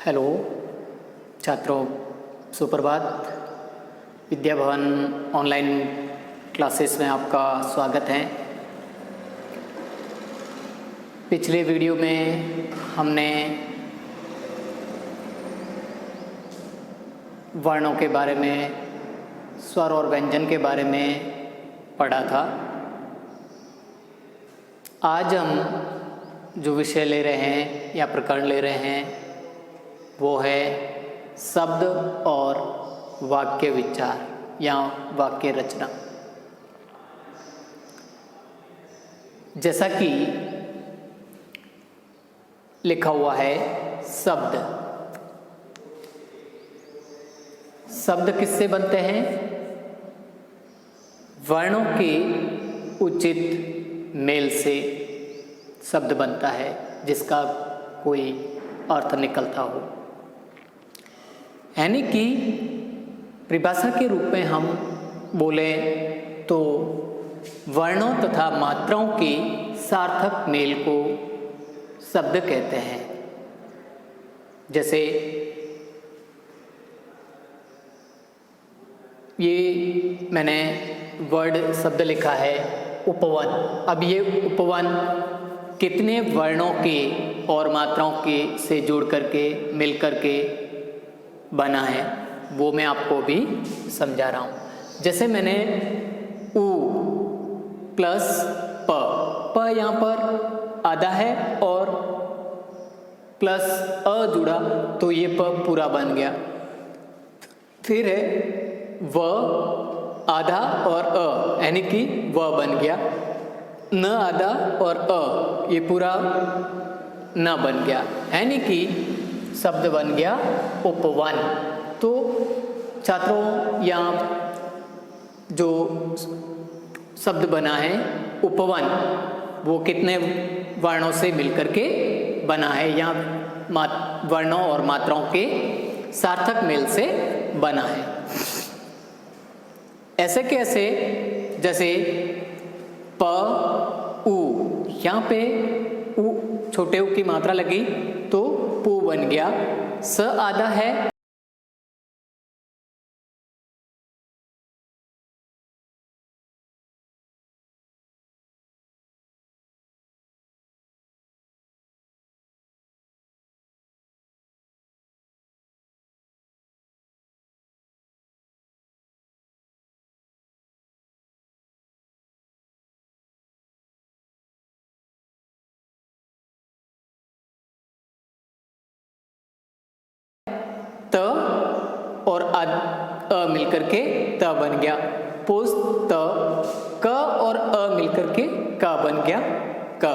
Hello छात्रों, सुप्रभात। Vidya Bhavan online classes में आपका स्वागत है। पिछले वीडियो में हमने वर्णों के बारे में, स्वर और व्यंजन के बारे में पढ़ा था। आज हम जो विषय ले रहे हैं या प्रकरण ले रहे हैं वो है शब्द और वाक्य विचार या वाक्य रचना। जैसा कि लिखा हुआ है शब्द। शब्द किससे बनते हैं? वर्णों के उचित मेल से शब्द बनता है जिसका कोई अर्थ निकलता हो। यानी कि परिभाषा के रूप में हम बोले तो वर्णों तथा मात्राओं के सार्थक मेल को शब्द कहते हैं। जैसे ये मैंने वर्ड शब्द लिखा है उपवन। अब ये उपवन कितने वर्णों के और मात्राओं के से जुड़ करके मिल करके बना है वो मैं आपको भी समझा रहा हूँ। जैसे मैंने उ प्लस प यहाँ पर आधा है और प्लस अ जुड़ा तो ये प पूरा बन गया। फिर है व आधा और अ यानी कि व बन गया। न आधा और अ ये पूरा न बन गया, यानी कि शब्द बन गया उपवन। तो छात्रों यहाँ जो शब्द बना है उपवन वो कितने वर्णों से मिलकर के बना है या वर्णों और मात्राओं के सार्थक मेल से बना है। ऐसे कैसे? जैसे प उ, यहाँ पे उ छोटे उ की मात्रा लगी तो पू बन गया। स आधा है त और अ मिलकर के त बन गया। पुस्त क और अ मिलकर के क बन गया क।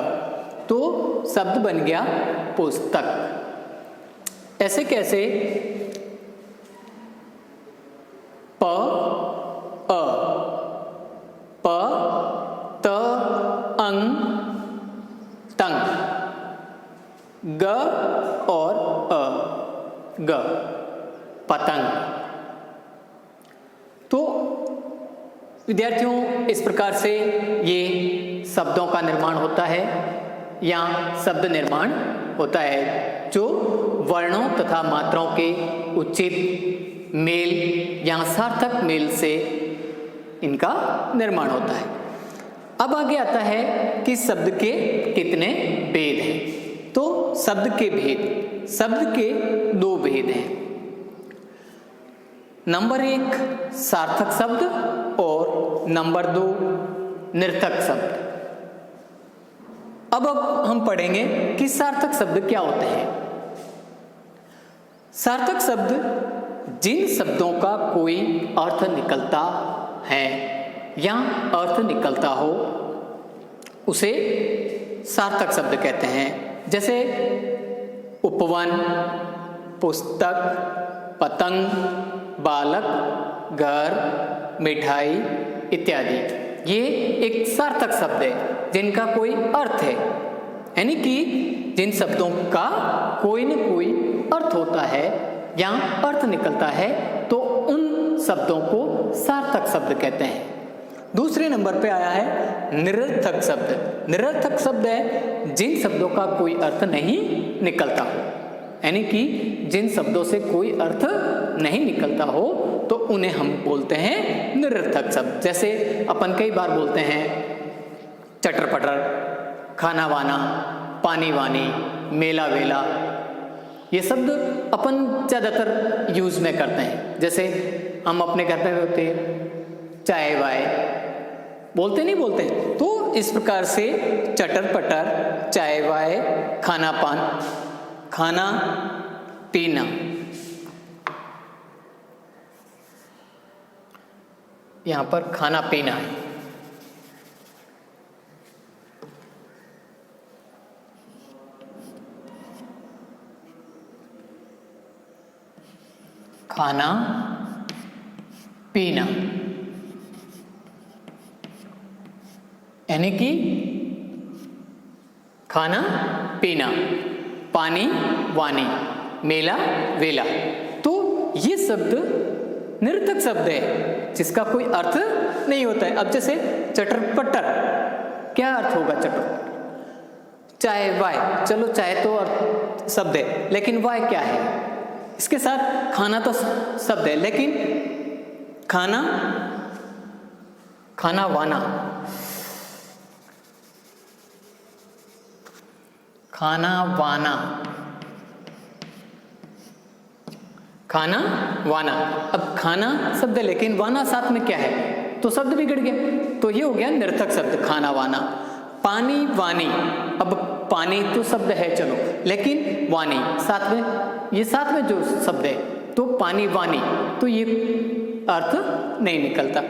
तो शब्द बन गया पुस्तक। ऐसे कैसे? प अ प त अंग तंग ग और अ ग पतंग। तो विद्यार्थियों इस प्रकार से ये शब्दों का निर्माण होता है या शब्द निर्माण होता है जो वर्णों तथा मात्राओं के उचित मेल या सार्थक मेल से इनका निर्माण होता है। अब आगे आता है कि शब्द के कितने भेद हैं। तो शब्द के भेद, शब्द के दो भेद हैं। नंबर 1 सार्थक शब्द और नंबर 2 निर्थक शब्द। अब हम पढ़ेंगे कि सार्थक शब्द क्या होते हैं। सार्थक शब्द जिन शब्दों का कोई अर्थ निकलता है या अर्थ निकलता हो उसे सार्थक शब्द कहते हैं। जैसे उपवन, पुस्तक, पतंग, बालक, घर, मिठाई इत्यादि। ये एक सार्थक शब्द है जिनका कोई अर्थ है, यानी कि जिन शब्दों का कोई न कोई अर्थ होता है या अर्थ निकलता है तो उन शब्दों को सार्थक शब्द कहते हैं। दूसरे नंबर पे आया है निरर्थक शब्द। निरर्थक शब्द है जिन शब्दों का कोई अर्थ नहीं निकलता हो। यानी कि जिन शब्दों से कोई अर्थ नहीं निकलता हो तो उन्हें हम बोलते हैं निरर्थक शब्द। जैसे अपन कई बार बोलते हैं चटर पटर, खाना वाना, पानी वानी, मेला वेला, ये शब्द अपन ज़्यादातर यूज में करते हैं। जैसे हम अपने घर पे होते चाय वाय बोलते नहीं बोलते, तो इस प्रकार से चटर पटर, चाय वाय, खाना पीना। यहां पर खाना पीना है। खाना पीना यानी कि खाना पीना, पानी वानी, मेला वेला। तो ये शब्द निरर्थक शब्द है जिसका कोई अर्थ नहीं होता है। अब जैसे चटर पटर, क्या अर्थ होगा चटर? चाय वाय, चलो चाय तो अर्थ शब्द है, लेकिन वाय क्या है? इसके साथ खाना तो शब्द है, लेकिन खाना वाना, खाना वाना, खाना वाना। अब खाना शब्द है लेकिन वाना साथ में क्या है, तो शब्द बिगड़ गया। तो ये हो गया निरर्थक शब्द खाना वाना। पानी वानी, अब पानी तो शब्द है चलो, लेकिन वानी साथ में, ये साथ में जो शब्द है तो पानी वानी, तो ये अर्थ नहीं निकलता।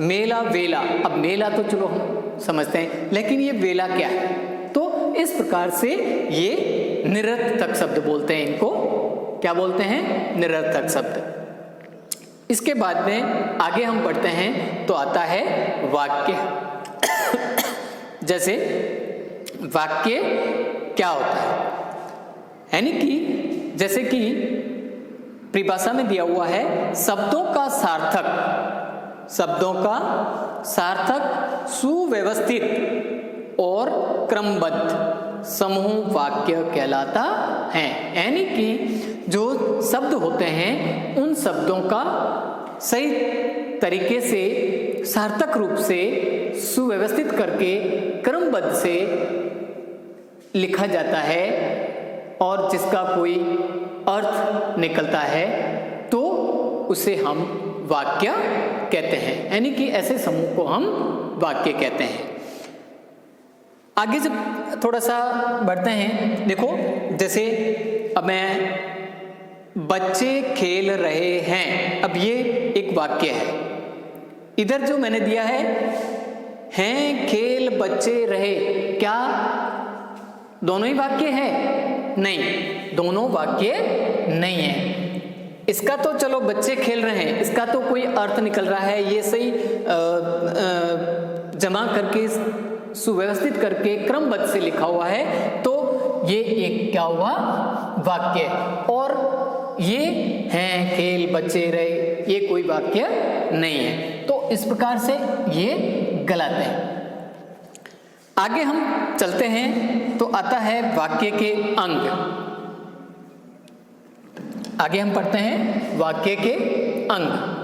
मेला वेला, अब मेला तो चलो हम समझते हैं, लेकिन ये वेला क्या है? तो इस प्रकार से ये निरर्थक शब्द बोलते हैं। इनको क्या बोलते हैं? निरर्थक शब्द। इसके बाद में आगे हम बढ़ते हैं तो आता है वाक्य। जैसे वाक्य क्या होता है, यानी कि जैसे कि परिभाषा में दिया हुआ है शब्दों का सार्थक सुव्यवस्थित और क्रमबद्ध समूह वाक्य कहलाता है। यानी कि जो शब्द होते हैं उन शब्दों का सही तरीके से सार्थक रूप से सुव्यवस्थित करके क्रमबद्ध से लिखा जाता है और जिसका कोई अर्थ निकलता है तो उसे हम वाक्य कहते हैं। यानी कि ऐसे समूह को हम वाक्य कहते हैं। आगे जब थोड़ा सा बढ़ते हैं, देखो जैसे अब मैं बच्चे खेल रहे हैं, अब ये एक वाक्य है। इधर जो मैंने दिया है हैं खेल बच्चे रहे, क्या दोनों ही वाक्य है? नहीं, दोनों वाक्य नहीं है। इसका तो चलो बच्चे खेल रहे हैं, इसका तो कोई अर्थ निकल रहा है, ये सही जमा करके सुव्यवस्थित करके क्रमबद्ध से लिखा हुआ है, तो ये एक क्या हुआ? वाक्य। और ये हैं खेल बच्चे रहे, ये कोई वाक्य नहीं है। तो इस प्रकार से ये गलत है। आगे हम चलते हैं तो आता है वाक्य के अंग। आगे हम पढ़ते हैं वाक्य के अंग।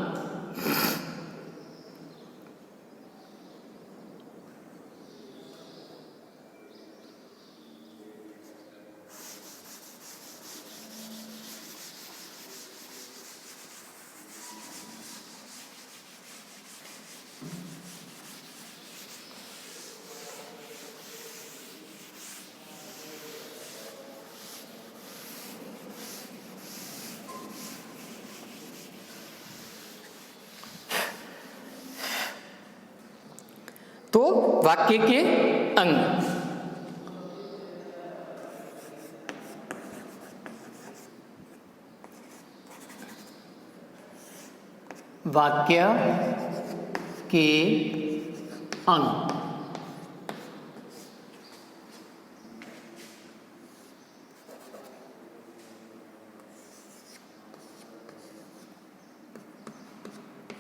तो वाक्य के अंग, वाक्य के अंग।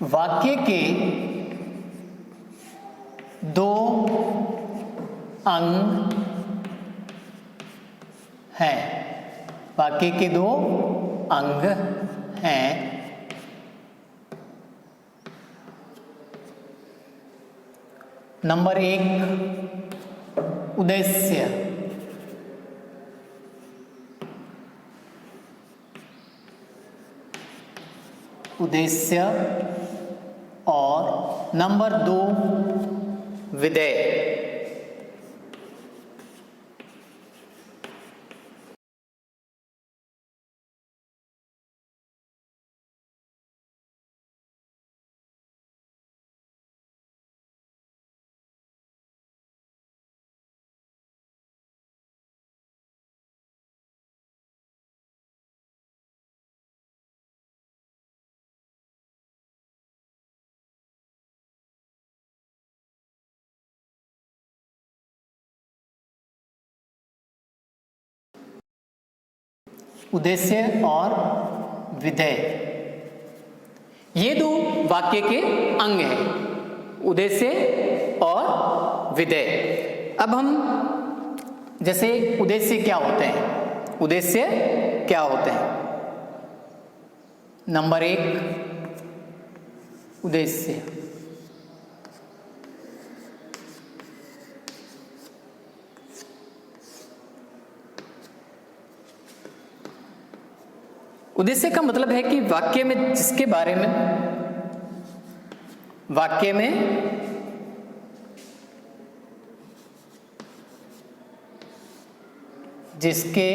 वाक्य के दो अंग हैं। वाक्य के दो अंग हैं। नंबर 1 उद्देश्य, उद्देश्य, और नंबर 2 विधेय। उद्देश्य और विधेय, ये दो वाक्य के अंग हैं, उद्देश्य और विधेय। अब हम जैसे उद्देश्य क्या होते हैं, उद्देश्य क्या होते हैं। नंबर 1 उद्देश्य, उद्देश्य का मतलब है कि वाक्य में जिसके बारे में, वाक्य में जिसके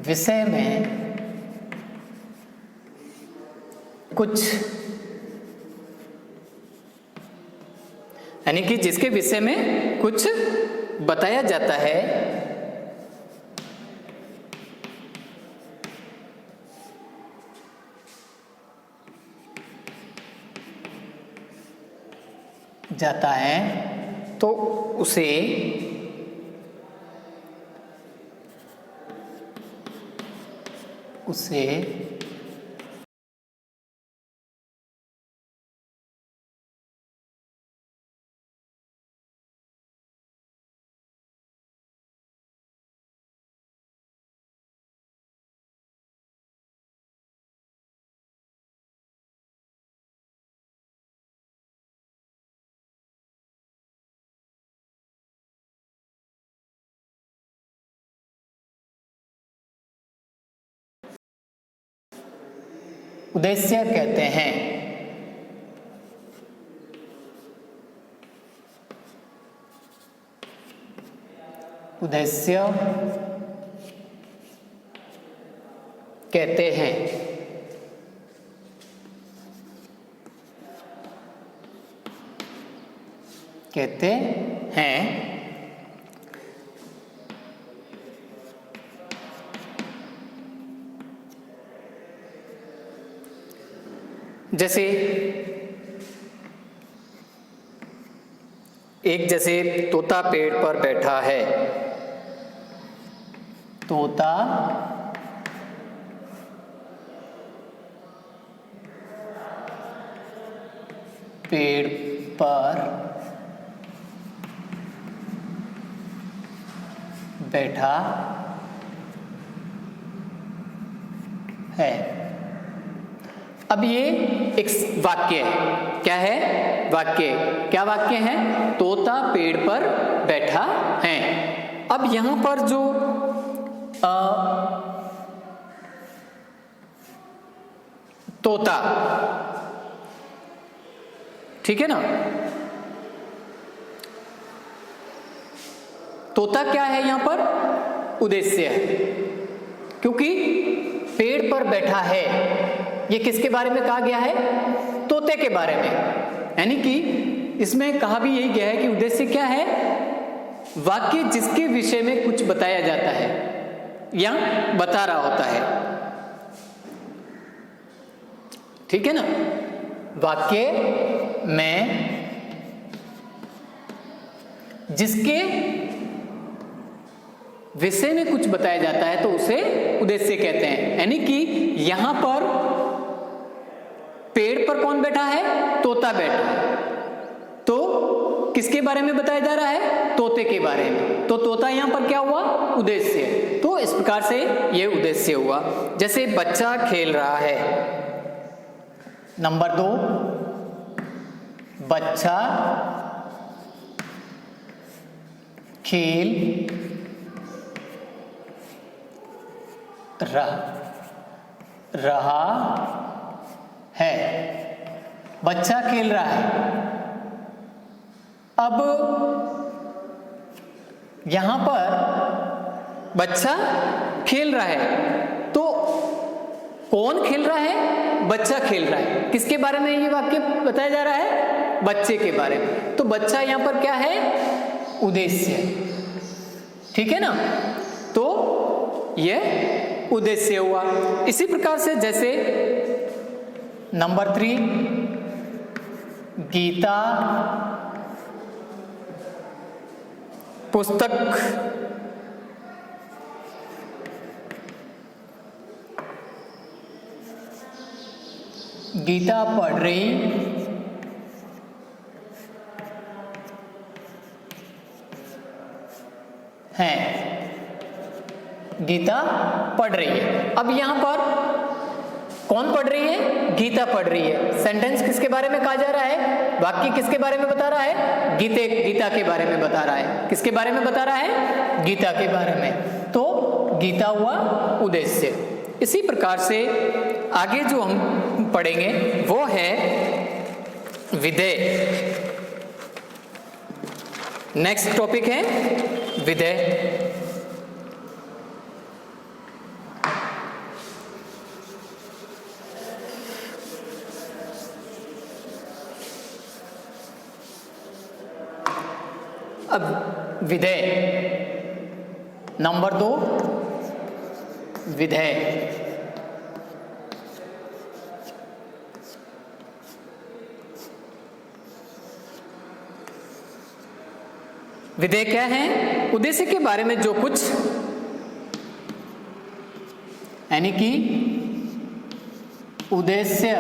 विषय में कुछ, यानी कि जिसके विषय में कुछ बताया जाता है, तो उसे उद्देश्य कहते हैं। उद्देश्य कहते हैं। कहते हैं जैसे जैसे तोता पेड़ पर बैठा है, तोता पेड़ पर बैठा है। अब ये एक वाक्य है। क्या है? वाक्य। क्या वाक्य है? तोता पेड़ पर बैठा है। अब यहां पर जो तोता, ठीक है ना, तोता क्या है यहां पर? उद्देश्य है, क्योंकि पेड़ पर बैठा है, ये किसके बारे में कहा गया है? तोते के बारे में। यानी कि इसमें कहा भी यही गया है कि उद्देश्य क्या है? वाक्य जिसके विषय में कुछ बताया जाता है या बता रहा होता है, ठीक है ना। वाक्य में जिसके विषय में कुछ बताया जाता है तो उसे उद्देश्य कहते हैं। यानी कि यहां पर पेड़ पर कौन बैठा है? तोता बैठा है। तो किसके बारे में बताया जा रहा है? तोते के बारे में। तो तोता यहाँ पर क्या हुआ? उद्देश्य। तो इस प्रकार से ये उद्देश्य हुआ। जैसे बच्चा खेल रहा है। नंबर 2, बच्चा खेल रहा है। बच्चा खेल रहा है। अब यहां पर बच्चा खेल रहा है, तो कौन खेल रहा है? बच्चा खेल रहा है। किसके बारे में ये वाक्य बताया जा रहा है? बच्चे के बारे में। तो बच्चा यहां पर क्या है? उद्देश्य। ठीक है ना? तो यह उद्देश्य हुआ। इसी प्रकार से जैसे नंबर 3, गीता पुस्तक गीता पढ़ रही है। गीता पढ़ रही है। अब यहां पर कौन पढ़ रही है? गीता पढ़ रही है। सेंटेंस किसके बारे में कहा जा रहा है? वाक्य किसके बारे में बता रहा है? गीता के बारे में बता रहा है। किसके बारे में बता रहा है? गीता के बारे में। तो गीता हुआ उद्देश्य। इसी प्रकार से आगे जो हम पढ़ेंगे वो है विधेय। नेक्स्ट टॉपिक है विधेय। अब विधेय नंबर 2, विधेय। विधेय क्या है? उद्देश्य के बारे में जो कुछ, यानी कि उद्देश्य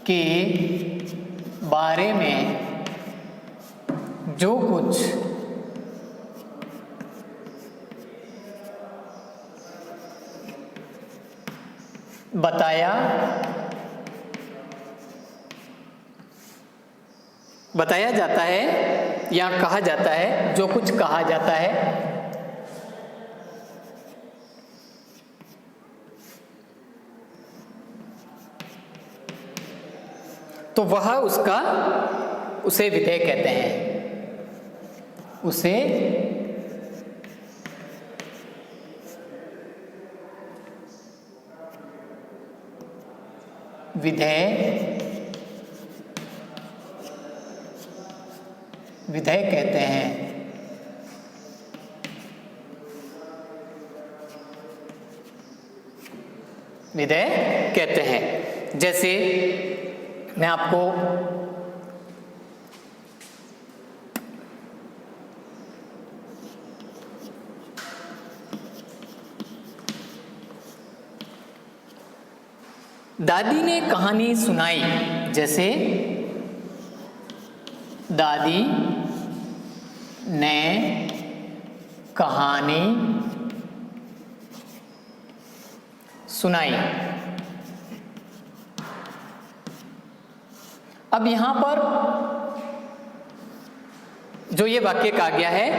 के बारे में जो कुछ बताया जाता है या कहा जाता है, जो कुछ कहा जाता है, तो वह उसे विधेय कहते हैं। उसे विधेय कहते हैं। विधेय कहते हैं। जैसे मैं आपको दादी ने कहानी सुनाई। जैसे दादी ने कहानी सुनाई। अब यहां पर जो ये वाक्य कहा गया है,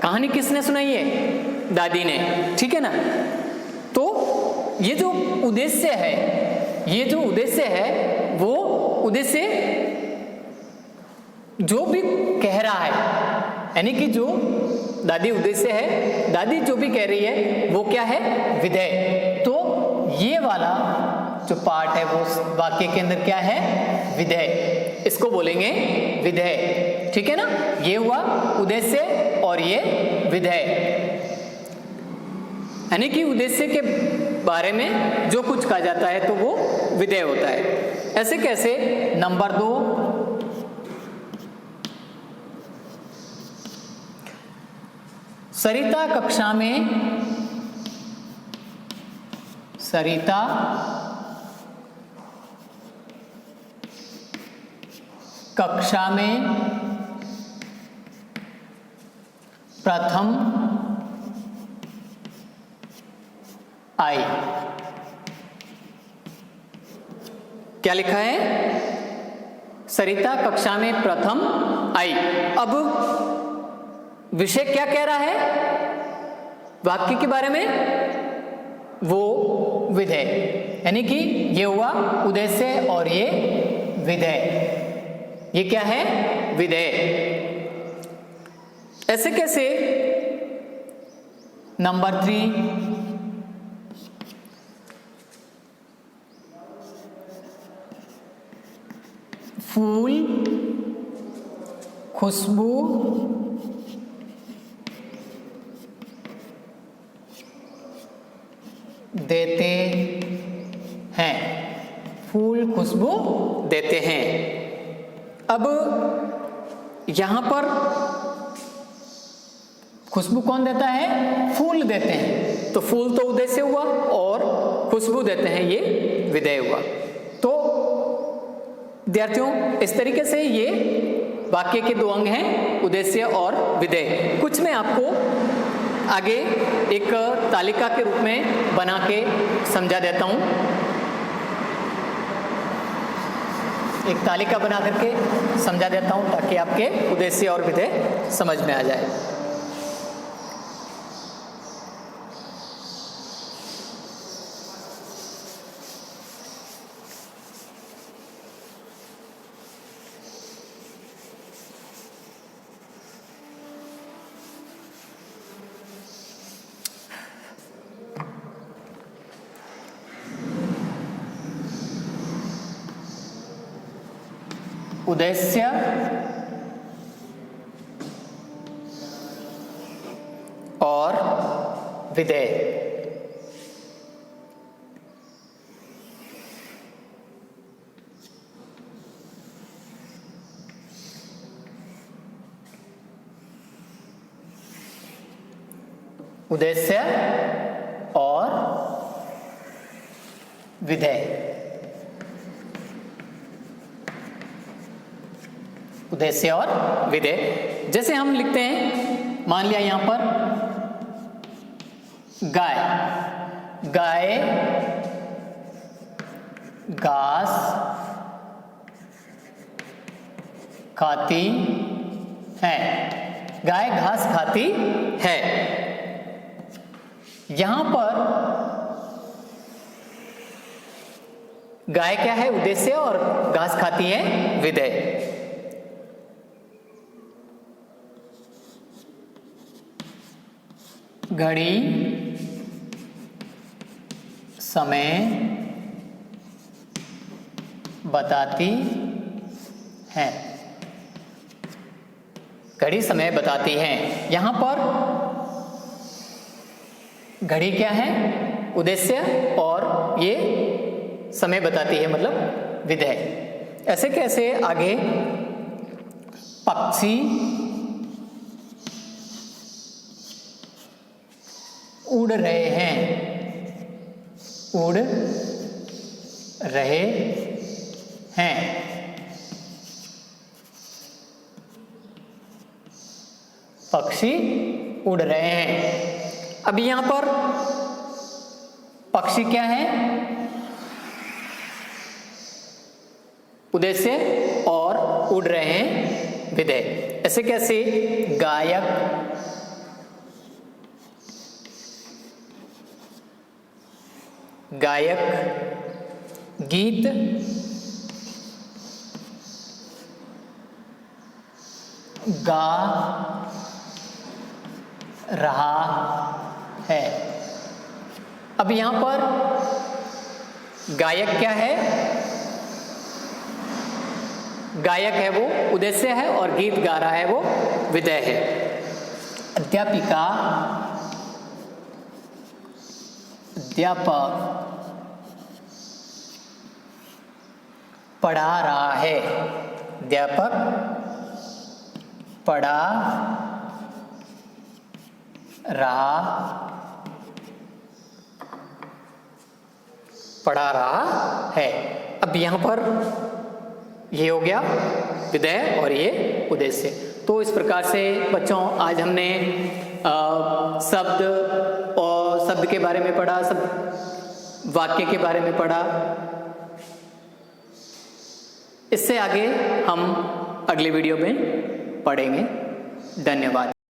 कहानी किसने सुनाई है? दादी ने। ठीक है ना? तो ये जो उद्देश्य है वो उद्देश्य जो भी कह रहा है, यानी कि जो दादी उद्देश्य है, दादी जो भी कह रही है वो क्या है? विधेय। तो ये वाला जो पार्ट है वो वाक्य के अंदर क्या है? विधेय। इसको बोलेंगे विधेय। ठीक है ना? ये हुआ उद्देश्य और ये विधेय, यानी कि उद्देश्य के बारे में जो कुछ कहा जाता है तो वो विधेय होता है। ऐसे कैसे? नंबर 2, सरिता कक्षा कक्षा में प्रथम आई। क्या लिखा है? सरिता कक्षा में प्रथम आई। अब विषय क्या कह रहा है वाक्य के बारे में? वो विधेय, यानी कि ये हुआ उद्देश्य और ये विधेय। ये क्या है? विधेय। ऐसे कैसे? नंबर 3, फूल खुशबू देते हैं। फूल खुशबू देते हैं। अब यहां पर खुशबू कौन देता है? फूल देते हैं। तो फूल तो उद्देश्य हुआ और खुशबू देते हैं ये विधेय हुआ। तो विद्यार्थियों, इस तरीके से ये वाक्य के 2 अंग हैं, उद्देश्य और विधेय। कुछ मैं आपको आगे एक तालिका के रूप में बना के समझा देता हूं। एक तालिका बना करके समझा देता हूं ताकि आपके उद्देश्य और विधेय समझ में आ जाए। उद्देश्य और विधेय। उद्देश्य और विधेय। उद्देश्य और विधेय। जैसे हम लिखते हैं, मान लिया यहां पर गाय। गाय घास खाती है। गाय घास खाती है। यहां पर गाय क्या है? उद्देश्य और घास खाती है विधेय। घड़ी समय बताती है। घड़ी समय बताती है। यहां पर घड़ी क्या है? उद्देश्य और ये समय बताती है मतलब विधेय। ऐसे कैसे आगे? पक्षी उड़ रहे हैं। उड़ रहे हैं। पक्षी उड़ रहे हैं। अब यहां पर पक्षी क्या है? उद्देश्य और उड़ रहे हैं विधेय। ऐसे कैसे? गायक गीत गा रहा है। अब यहां पर गायक क्या है? गायक है वो उद्देश्य है और गीत गा रहा है वो विधेय है। अध्यापिका अध्यापक पढ़ा रहा है। अध्यापक पढ़ा रहा है। अब यहां पर ये हो गया विधेय और ये उद्देश्य। तो इस प्रकार से बच्चों आज हमने शब्द और शब्द के बारे में पढ़ा, सब वाक्य के बारे में पढ़ा। इससे आगे हम अगले वीडियो में पढ़ेंगे। धन्यवाद।